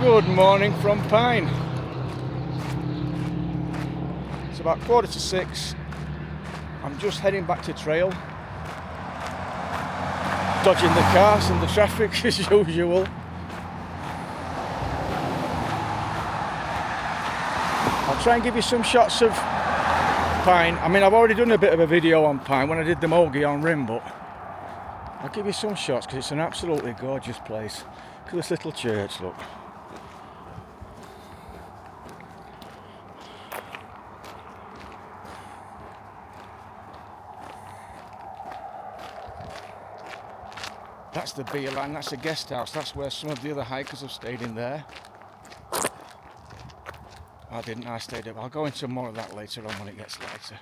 Good morning from Pine. It's about 5:45. I'm just heading back to trail, dodging the cars and the traffic as usual. I'll try and give you some shots of Pine. I mean, I've already done a bit of a video on Pine when I did the Mogi on Rim, but I'll give you some shots because it's an absolutely gorgeous place. Look at this little church, look. That's the beer line, that's the guest house, that's where some of the other hikers have stayed in there. I stayed up. I'll go into more of that later on when it gets lighter.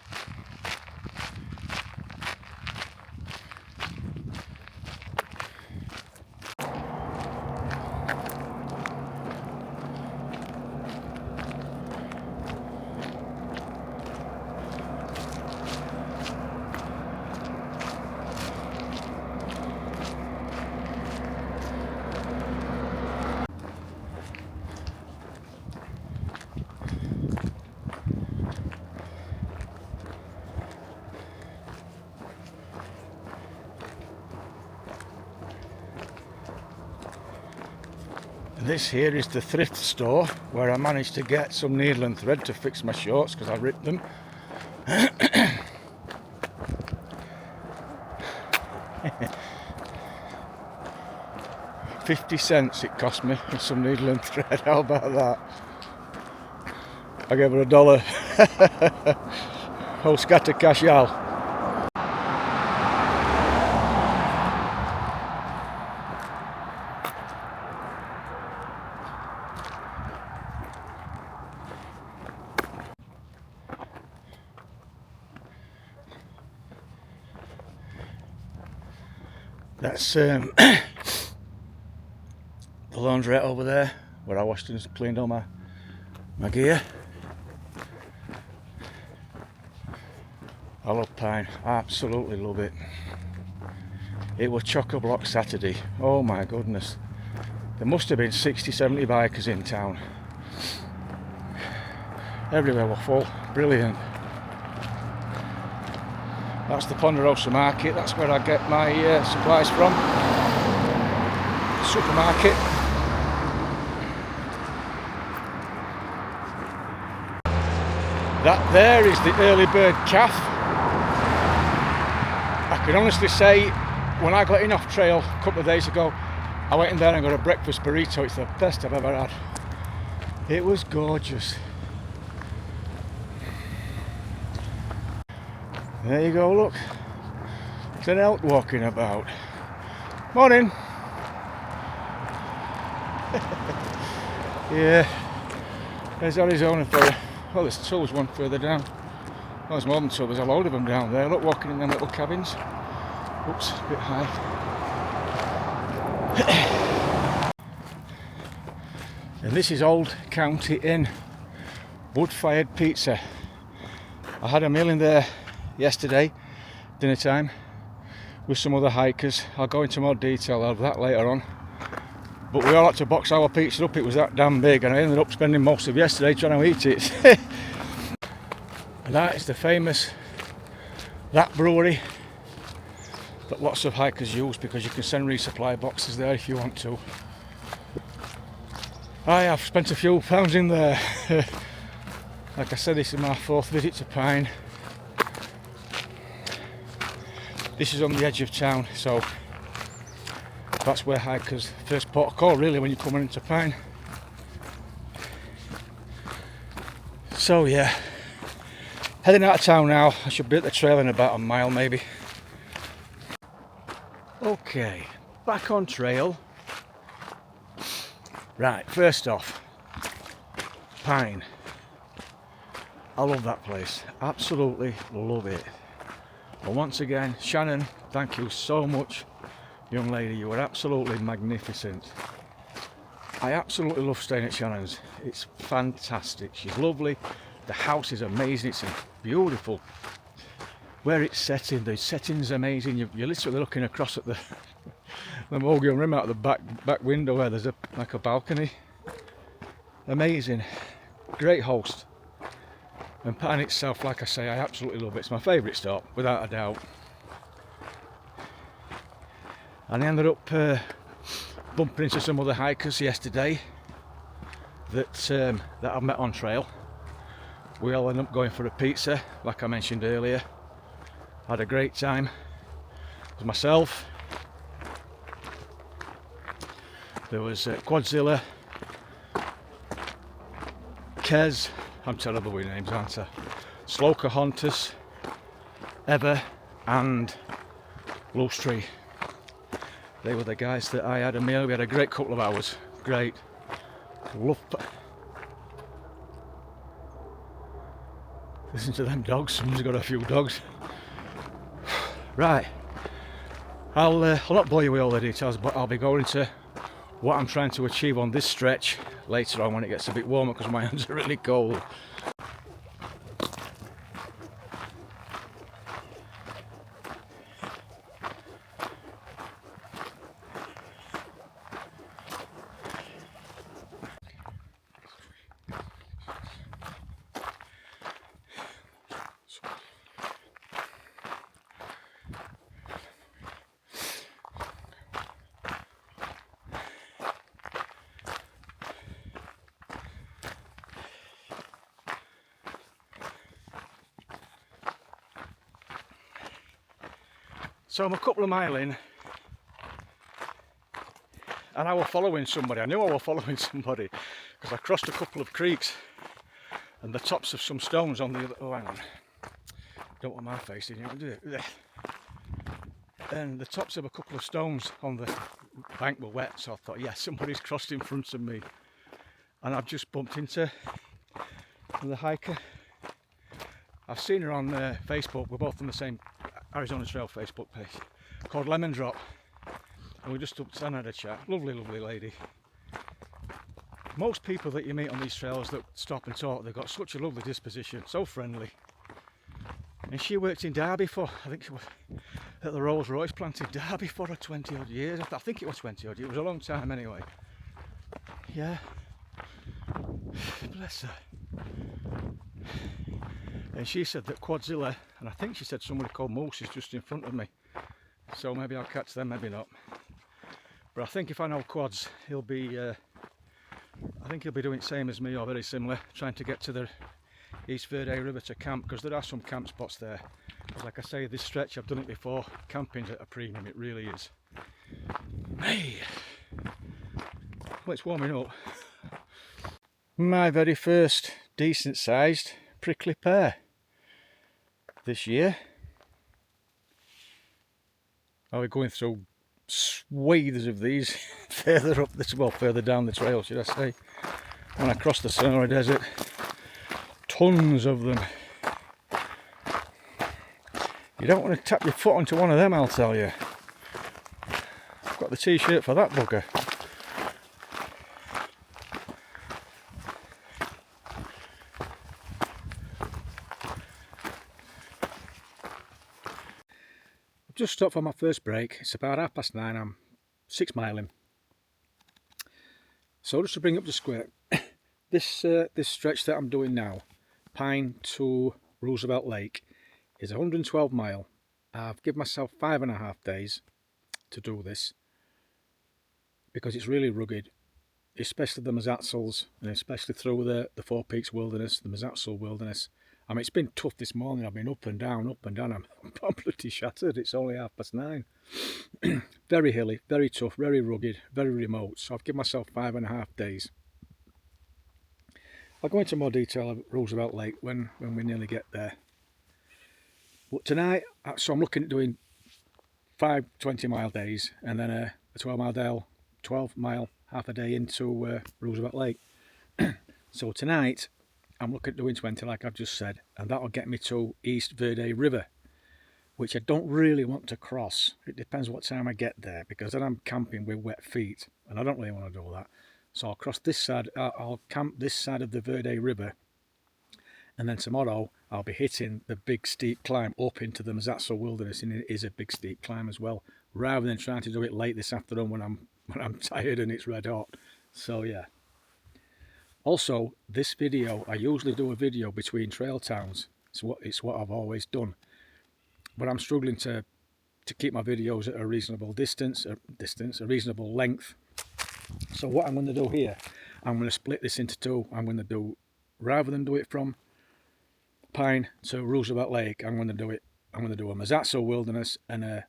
This here is the thrift store where I managed to get some needle and thread to fix my shorts because I ripped them. 50 cents it cost me for some needle and thread. How about that? I gave her $1. Oh, scatter cash, y'all. That's the laundrette over there where I washed and cleaned all my gear. I love Pine, I absolutely love it. It was chock-a-block Saturday, oh my goodness. There must have been 60-70 bikers in town. Everywhere were full, brilliant. That's the Ponderosa Market, that's where I get my supplies from. Supermarket. That there is the early bird calf. I can honestly say, when I got in off trail a couple of days ago, I went in there and got a breakfast burrito. It's the best I've ever had. It was gorgeous. There you go, look. It's an elk walking about. Morning. Yeah, there's Arizona for you. Oh, there's two, there's one further down. Oh, there's more than two, there's a load of them down there. Look, walking in them little cabins. Oops, a bit high. And this is Old County Inn. Wood-fired pizza. I had a meal in there yesterday, dinner time, with some other hikers. I'll go into more detail of that later on. But we all had to box our pizza up, it was that damn big, and I ended up spending most of yesterday trying to eat it. And that is the famous That Brewery that lots of hikers use because you can send resupply boxes there if you want to. I have spent a few pounds in there. Like I said, this is my 4th visit to Pine. This is on the edge of town, so that's where hikers first port of call really when you're coming into Pine. So yeah, heading out of town now. I should be at the trail in about a mile maybe. Okay, back on trail. Right, first off, Pine. I love that place, absolutely love it. And once again, Shannon, thank you so much, young lady, you were absolutely magnificent. I absolutely love staying at Shannon's, it's fantastic, she's lovely, the house is amazing, it's beautiful. Where it's setting, the setting's amazing, you're literally looking across at the Mogi Rim out of the back window where there's like a balcony. amazing, great host. And Pine itself, like I say, I absolutely love it. It's my favourite stop, without a doubt. And I ended up bumping into some other hikers yesterday that I've met on trail. We all ended up going for a pizza, like I mentioned earlier. Had a great time. It was myself. There was Quadzilla, Kez, I'm terrible with names, aren't I? Sloka Hontus, Ever, and Loose Tree. They were the guys that I had a meal. We had a great couple of hours. Great. Listen to them dogs. Someone's got a few dogs. Right. I'll not bore you with all the details, but I'll be going to what I'm trying to achieve on this stretch later on when it gets a bit warmer, because my hands are really cold. So I'm a couple of miles in, and I was following somebody. I knew I was following somebody because I crossed a couple of creeks and the tops of some stones on the other. Oh, hang on. Don't want my face in here, do it. And the tops of a couple of stones on the bank were wet, so I thought, yeah, somebody's crossed in front of me. And I've just bumped into the hiker. I've seen her on Facebook. We're both on the same Arizona Trail Facebook page, called Lemon Drop, and we just up and had a chat. Lovely lady. Most people that you meet on these trails that stop and talk, they've got such a lovely disposition, so friendly. And she worked in Derby for, I think she was at the Rolls Royce plant in Derby for 20 odd years. I think it was 20 odd years. It was a long time anyway. Yeah. Bless her. And she said that Quadzilla, and I think she said somebody called Moose, is just in front of me. So maybe I'll catch them, maybe not. But I think if I know Quads, he'll be, I think he'll be doing the same as me, or very similar, trying to get to the East Verde River to camp, because there are some camp spots there. Like I say, this stretch, I've done it before, camping's at a premium, it really is. Hey! Well, it's warming up. My very first decent sized prickly pear this year. I'll be going through swathes of these further up this, well, further down the trail, should I say. When I cross the Sonora Desert, tons of them. You don't want to tap your foot onto one of them, I'll tell you. I've got the t-shirt for that bugger. Just stopped for my first break. It's about 9:30. I'm 6 miles in. So just to bring up the square, this stretch that I'm doing now, Pine to Roosevelt Lake, is 112 mile. I've given myself 5.5 days to do this because it's really rugged, especially the Mazatzals, and especially through the Four Peaks Wilderness, the Mazatzal Wilderness. I mean, it's been tough this morning. I've been up and down. I'm bloody shattered. It's only 9:30. Very hilly, very tough, very rugged, very remote. So I've given myself 5.5 days. I'll go into more detail of Roosevelt Lake when we nearly get there. But tonight, so I'm looking at doing 5 20-mile days and then a 12 mile half a day into Roosevelt Lake. So tonight, I'm looking at doing 20 like I've just said, and that'll get me to East Verde River, which I don't really want to cross. It depends what time I get there, because then I'm camping with wet feet and I don't really want to do that. So I'll cross this side, I'll camp this side of the Verde River, and then tomorrow I'll be hitting the big steep climb up into the Mazatzal Wilderness, and it is a big steep climb as well, rather than trying to do it late this afternoon when I'm tired and it's red hot. So yeah. Also, this video, I usually do a video between trail towns. It's what I've always done. But I'm struggling to keep my videos at a reasonable a reasonable length. So what I'm going to do here, I'm going to split this into two. I'm going to do, rather than do it from Pine to Roosevelt Lake, I'm going to do a Mazatzal Wilderness and a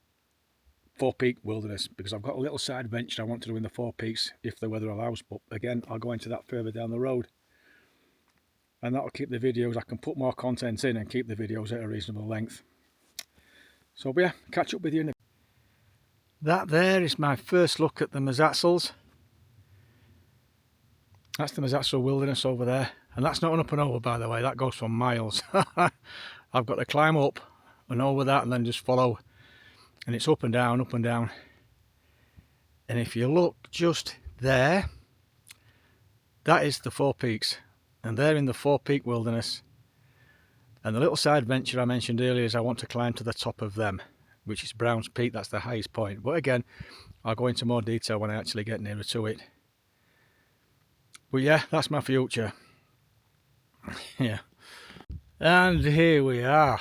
Four Peak Wilderness, because I've got a little side venture I want to do in the Four Peaks if the weather allows, but again, I'll go into that further down the road, and that'll keep the videos, I can put more content in and keep the videos at a reasonable length. So yeah, catch up with you in a... That there is my first look at the Mazatzals. That's the Mazatzal Wilderness over there, and that's not an up and over, by the way, that goes for miles. I've got to climb up and over that and then just follow, and it's up and down, up and down. And if you look just there, that is the Four Peaks, and they're in the Four Peak Wilderness. And the little side venture I mentioned earlier is I want to climb to the top of them, which is Browns Peak. That's the highest point, but again, I'll go into more detail when I actually get nearer to it. But yeah, that's my future. Yeah. And here we are.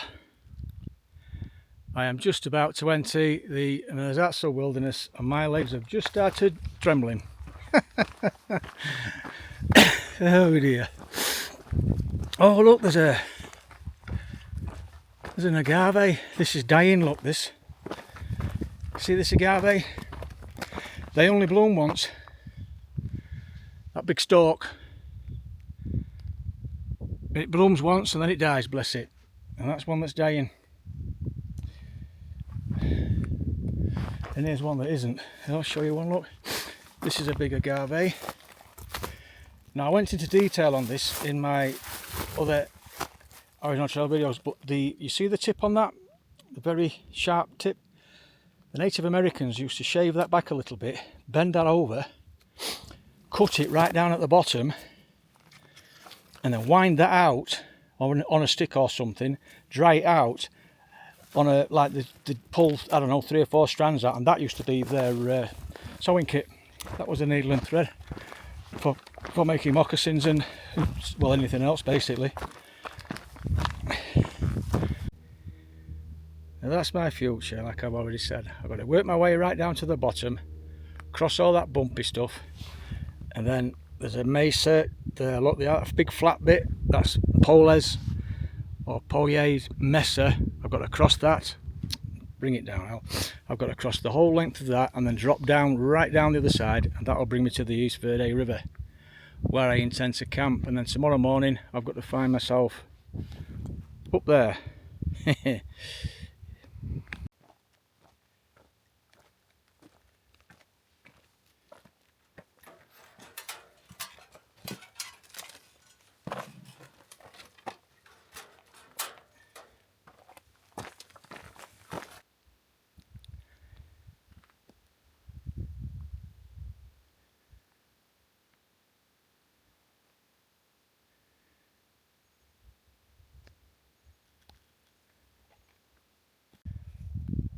I am just about to enter the Mazatzal Wilderness and my legs have just started trembling. Oh dear. Oh look, there's an agave. This is dying, look, this. See this agave? They only bloom once. That big stalk. It blooms once and then it dies, bless it. And that's one that's dying. And here's one that isn't. I'll show you one, look. This is a big agave. Now I went into detail on this in my other Arizona Trail videos, but you see the tip on that? The very sharp tip? The Native Americans used to shave that back a little bit, bend that over, cut it right down at the bottom, and then wind that out on a stick or something, dry it out on a, like they'd pull, I don't know, 3 or 4 strands out, and that used to be their sewing kit. That was the needle and thread for making moccasins and, well, anything else basically. Now that's my future, like I've already said. I've got to work my way right down to the bottom, cross all that bumpy stuff, and then there's a mesa there, look, the big flat bit, that's Poles or Poyes Mesa. I've got to cross that, bring it down now. I've got to cross the whole length of that and then drop down right down the other side, and that'll bring me to the East Verde River, where I intend to camp. And then tomorrow morning I've got to find myself up there.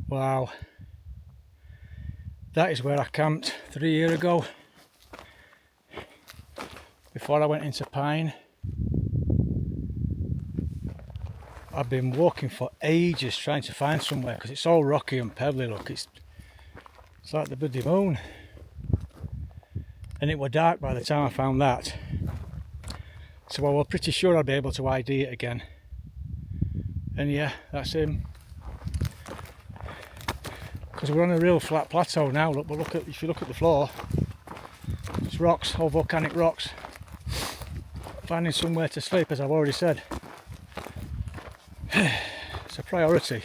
Wow, that is where I camped 3 years ago, before I went into Pine. I've been walking for ages trying to find somewhere because it's all rocky and pebbly, look, it's like the bloody moon. And it was dark by the time I found that, so I was pretty sure I'd be able to ID it again. And yeah, that's him. Because we're on a real flat plateau now, look, but look at, if you look at the floor, it's rocks, all volcanic rocks. Finding somewhere to sleep, as I've already said, it's a priority.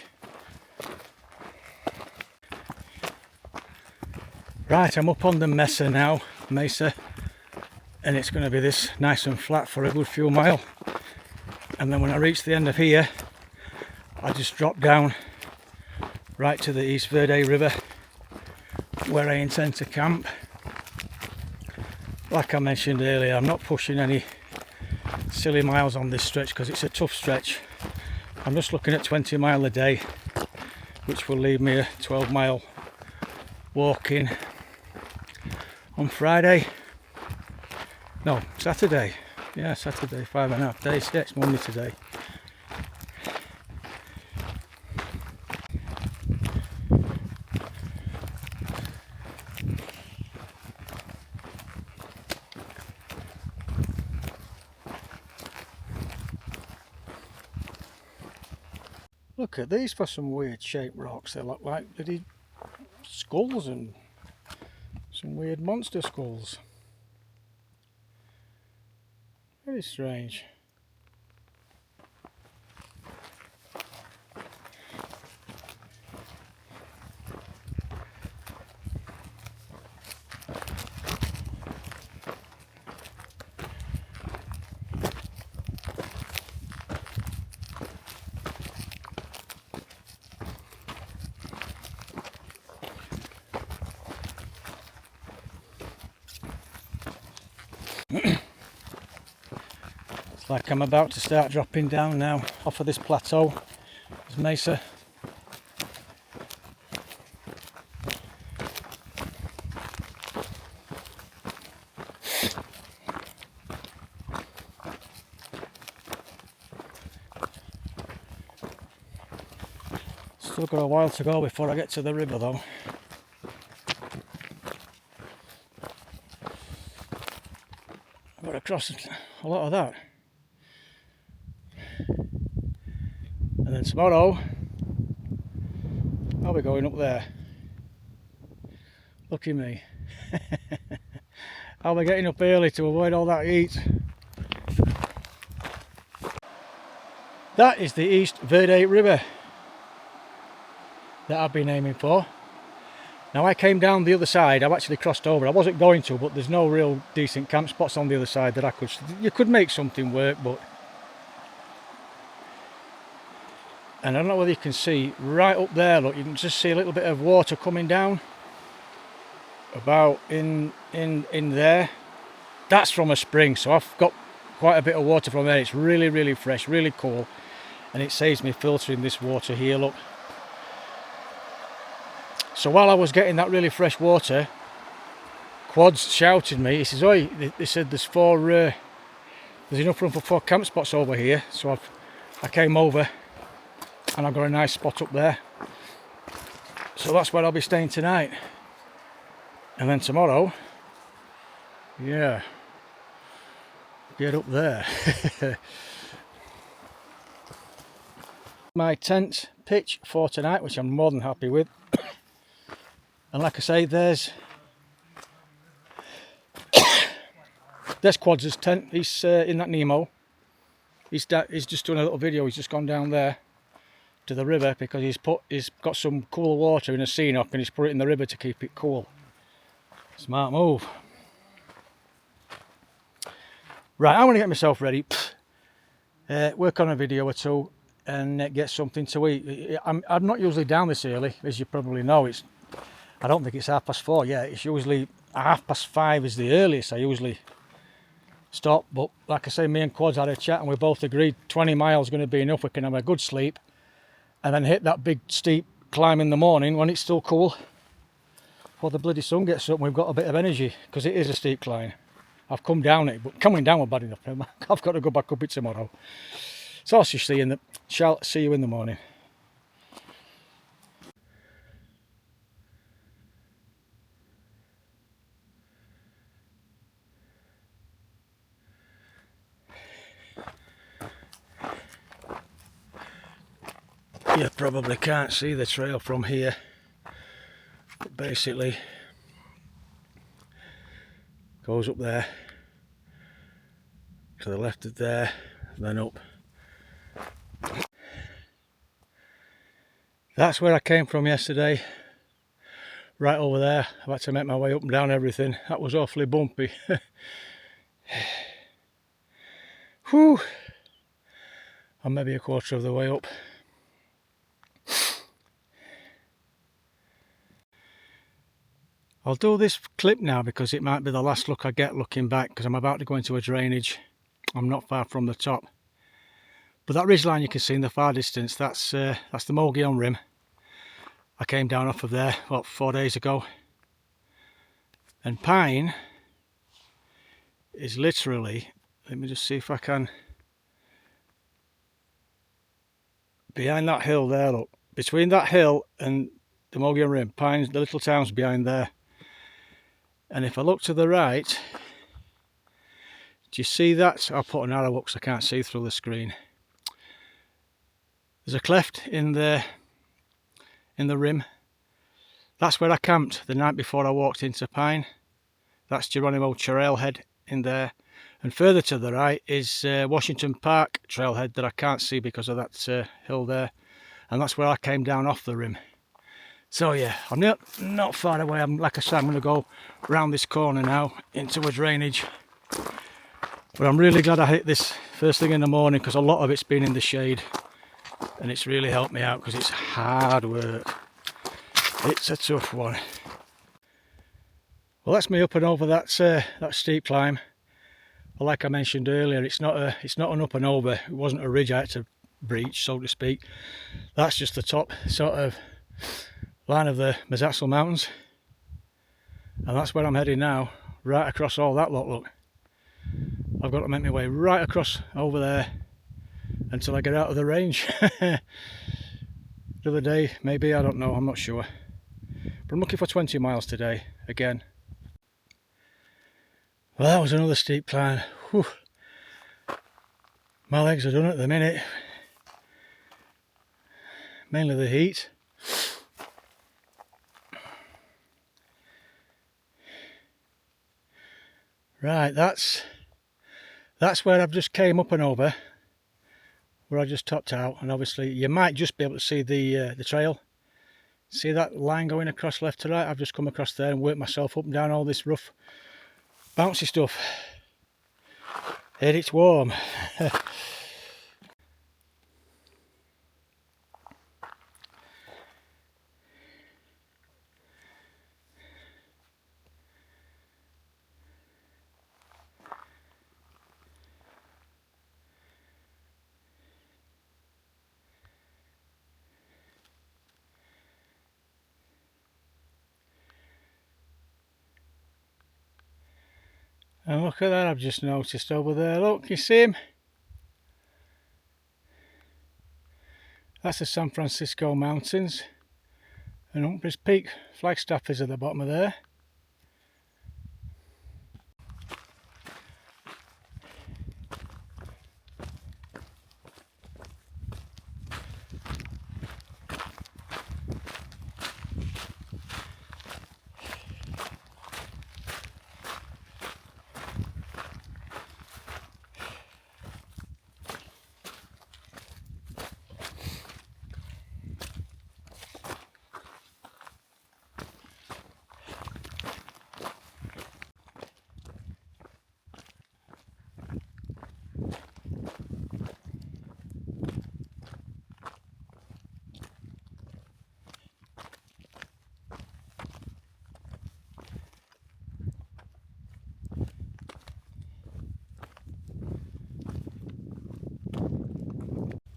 Right, I'm up on the mesa now, and it's going to be this nice and flat for a good few miles. And then when I reach the end of here, I just drop down right to the East Verde River, where I intend to camp. Like I mentioned earlier, I'm not pushing any silly miles on this stretch because it's a tough stretch. I'm just looking at 20 mile a day, which will leave me a 12-mile walk in on Friday. No, Saturday. Yeah, Saturday, 5.5 days. Yeah, it's Monday today. Look at these for some weird shaped rocks. They look like bloody skulls and some weird monster skulls. Very strange. It's like I'm about to start dropping down now off of this plateau. There's mesa. Still got a while to go before I get to the river though. I've got to cross a lot of that. And then tomorrow I'll be going up there. Lucky me. I'll be getting up early to avoid all that heat. That is the East Verde River that I've been aiming for. Now I came down the other side. I've actually crossed over. I wasn't going to, but there's no real decent camp spots on the other side that you could make something work, but and I don't know whether you can see right up there, look, you can just see a little bit of water coming down about in there. That's from a spring, so I've got quite a bit of water from there. It's really fresh, really cool, and it saves me filtering this water here, look. So while I was getting that really fresh water, Quads shouted me. He says, "Oi," they said there's enough room for 4 camp spots over here. So I came over and I've got a nice spot up there. So that's where I'll be staying tonight. And then tomorrow, yeah, get up there. My tent pitch for tonight, which I'm more than happy with. And like I say, there's Quads' tent. He's in that Nemo. He's just doing a little video. He's just gone down there to the river because he's got some cool water in a scenic and he's put it in the river to keep it cool. Smart move. Right, I'm going to get myself ready, work on a video or two and get something to eat. I'm not usually down this early, as you probably know. I don't think it's 4:30 yet. It's usually 5:30 is the earliest I usually stop. But like I say, me and Quads had a chat and we both agreed 20 miles is going to be enough. We can have a good sleep and then hit that big steep climb in the morning when it's still cool. Before the bloody sun gets up, we've got a bit of energy because it is a steep climb. I've come down it, but coming down was bad enough. I've got to go back up it tomorrow. So I'll see you in the morning. You probably can't see the trail from here, but basically goes up there to the left of there, then up. That's where I came from yesterday, right over there. I've had to make my way up and down everything. That was awfully bumpy. Whew. I'm maybe a quarter of the way up. I'll do this clip now because it might be the last look I get looking back, because I'm about to go into a drainage. I'm not far from the top. But that ridge line you can see in the far distance, that's the Mogollon Rim. I came down off of there, 4 days ago. And Pine is literally, let me just see if I can, behind that hill there, look, between that hill and the Mogollon Rim, Pines, the little town's behind there. And if I look to the right, do you see that? I'll put an arrow up because I can't see through the screen. There's a cleft in the rim. That's where I camped the night before I walked into Pine. That's Geronimo Trailhead in there. And further to the right is Washington Park Trailhead that I can't see because of that hill there. And that's where I came down off the rim. So yeah, I'm not far away. Like I said, I'm going to go round this corner now into a drainage. But I'm really glad I hit this first thing in the morning because a lot of it's been in the shade. And it's really helped me out because it's hard work. It's a tough one. Well, that's me up and over that steep climb. Well, like I mentioned earlier, it's not an up and over. It wasn't a ridge I had to breach, so to speak. That's just the top sort of line of the Mazatzal Mountains, and that's where I'm heading now. Right across all that lot. Look, I've got to make my way right across over there until I get out of the range. The other day, maybe, I don't know. I'm not sure. But I'm looking for 20 miles today again. Well, that was another steep climb. Whew. My legs are done at the minute. Mainly the heat. Right, that's where I've just came up and over, where I just topped out, and obviously you might just be able to see the trail. See that line going across left to right? I've just come across there and worked myself up and down all this rough, bouncy stuff. And it's warm. And look at that, I've just noticed over there, look, you see him? That's the San Francisco Mountains, and Humphreys Peak Flagstaff is at the bottom of there.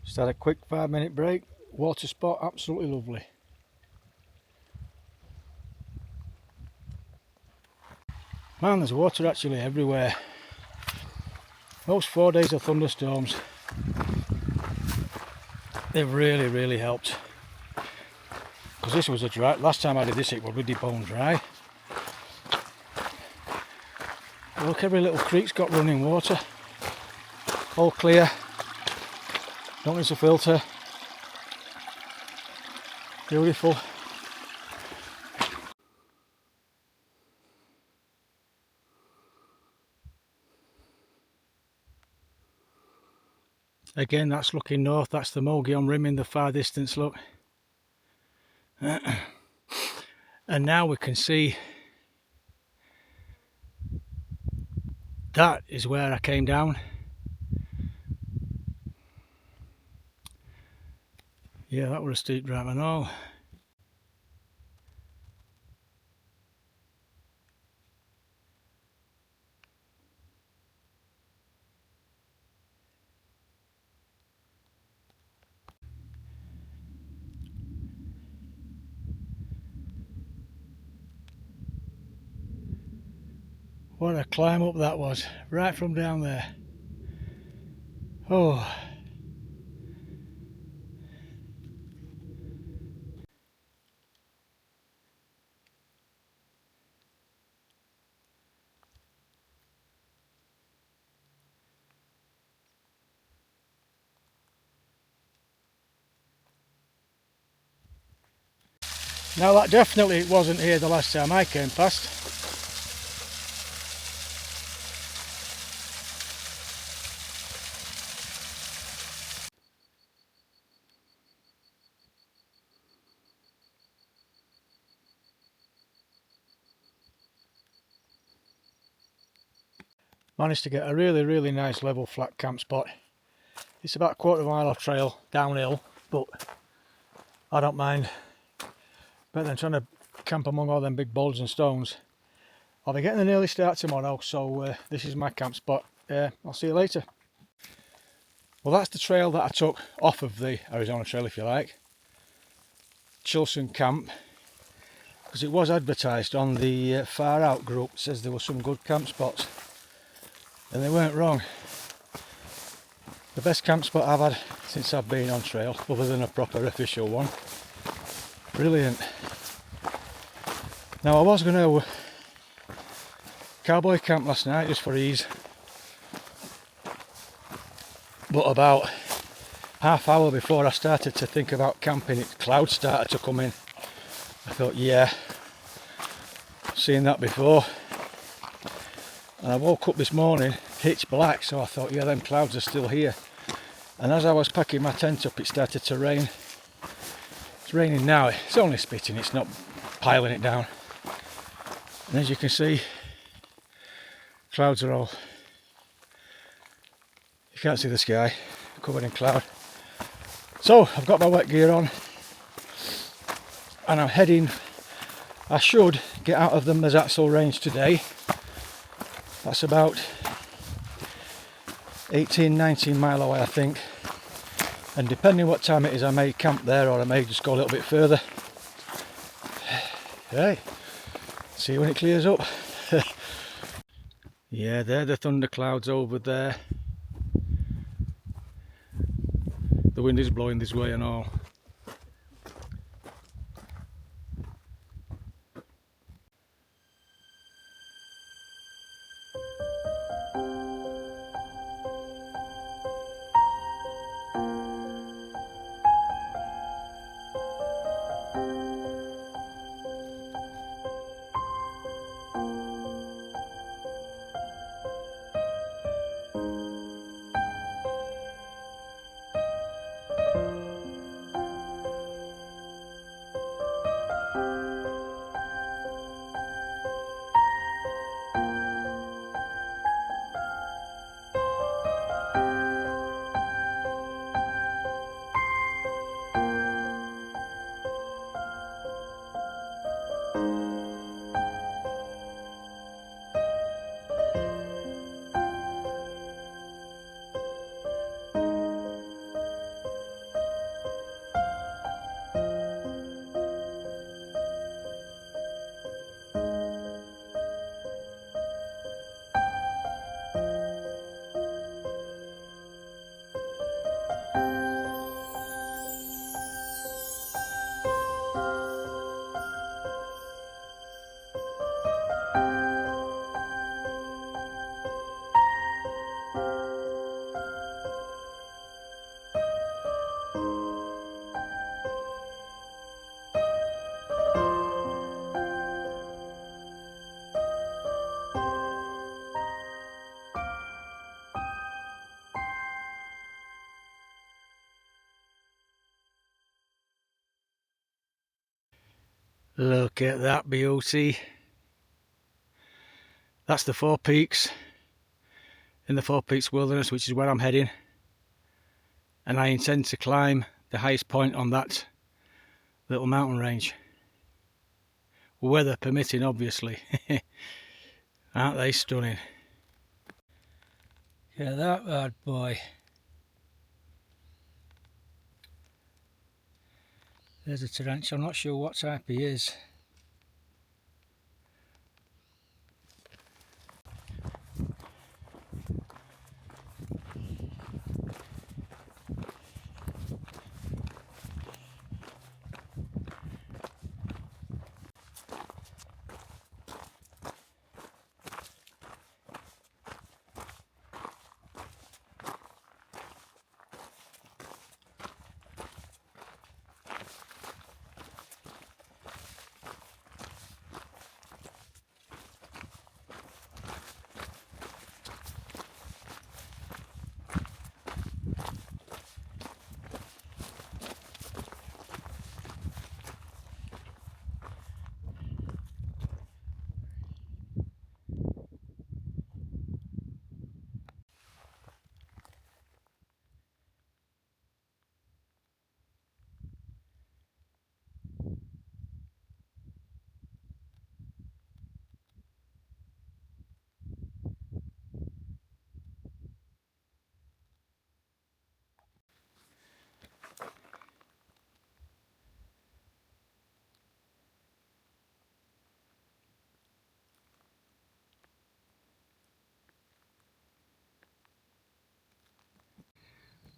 Just had a quick 5-minute break. Water spot, absolutely lovely. Man, there's water actually everywhere. Those 4 days of thunderstorms, they've really helped. Because this was a dry, last time I did this it was really bone dry. Look, every little creek's got running water. All clear. Don't need a filter. Beautiful. Again, that's looking north. That's the Mogollon Rim in the far distance, look. And now we can see that is where I came down. Yeah, that was a steep drop and all. What a climb up that was, right from down there. Oh. Now that definitely wasn't here the last time I came past. Managed to get a really nice level flat camp spot. It's about a quarter of a mile off trail downhill, but I don't mind. Better than trying to camp among all them big boulders and stones. I'll be getting an early start tomorrow, so this is my camp spot. I'll see you later. Well, that's the trail that I took off of the Arizona Trail, if you like. Chilson Camp, because it was advertised on the Far Out group. It says there were some good camp spots, and they weren't wrong. The best camp spot I've had since I've been on trail, other than a proper official one. Brilliant. Now I was going to cowboy camp last night just for ease, but about half hour before I started to think about camping, clouds started to come in. I thought, yeah, seen that before. And I woke up this morning pitch black, so I thought, yeah, them clouds are still here. And as I was packing my tent up, it started to rain. It's raining now. It's only spitting, it's not piling it down. And as you can see, clouds are all, you can't see the sky, covered in cloud. So I've got my wet gear on and I'm heading, I should get out of the Mazatzal range today. That's about 18-19 mile away, I think, and depending what time it is I may camp there or I may just go a little bit further. Hey, see when it clears up. Yeah, they're the thunderclouds over there. The wind is blowing this way and all. Look at that beauty. That's the Four Peaks in the Four Peaks Wilderness, which is where I'm heading. And I intend to climb the highest point on that little mountain range. Weather permitting, obviously. Aren't they stunning? Yeah, that bad boy. There's a tarantula. I'm not sure what type he is.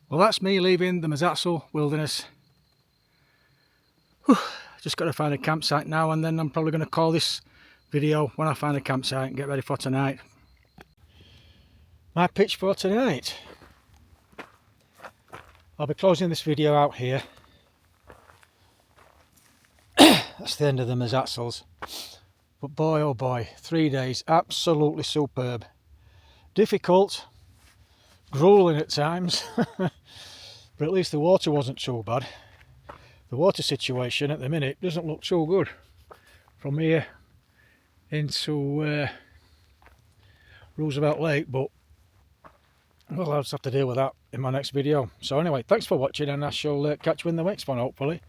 Well, that's me leaving the Mazatzal Wilderness. Whew. Just got to find a campsite now, and then I'm probably going to call this video when I find a campsite and get ready for tonight. My pitch for tonight. I'll be closing this video out here. That's the end of the Mazatzals. But boy oh boy, 3 days, absolutely superb. Difficult, grueling at times, but at least the water wasn't too bad. The water situation at the minute doesn't look too good. From here into Roosevelt Lake, but well, I'll just have to deal with that in my next video. So anyway, thanks for watching, and I shall catch you in the next one, hopefully.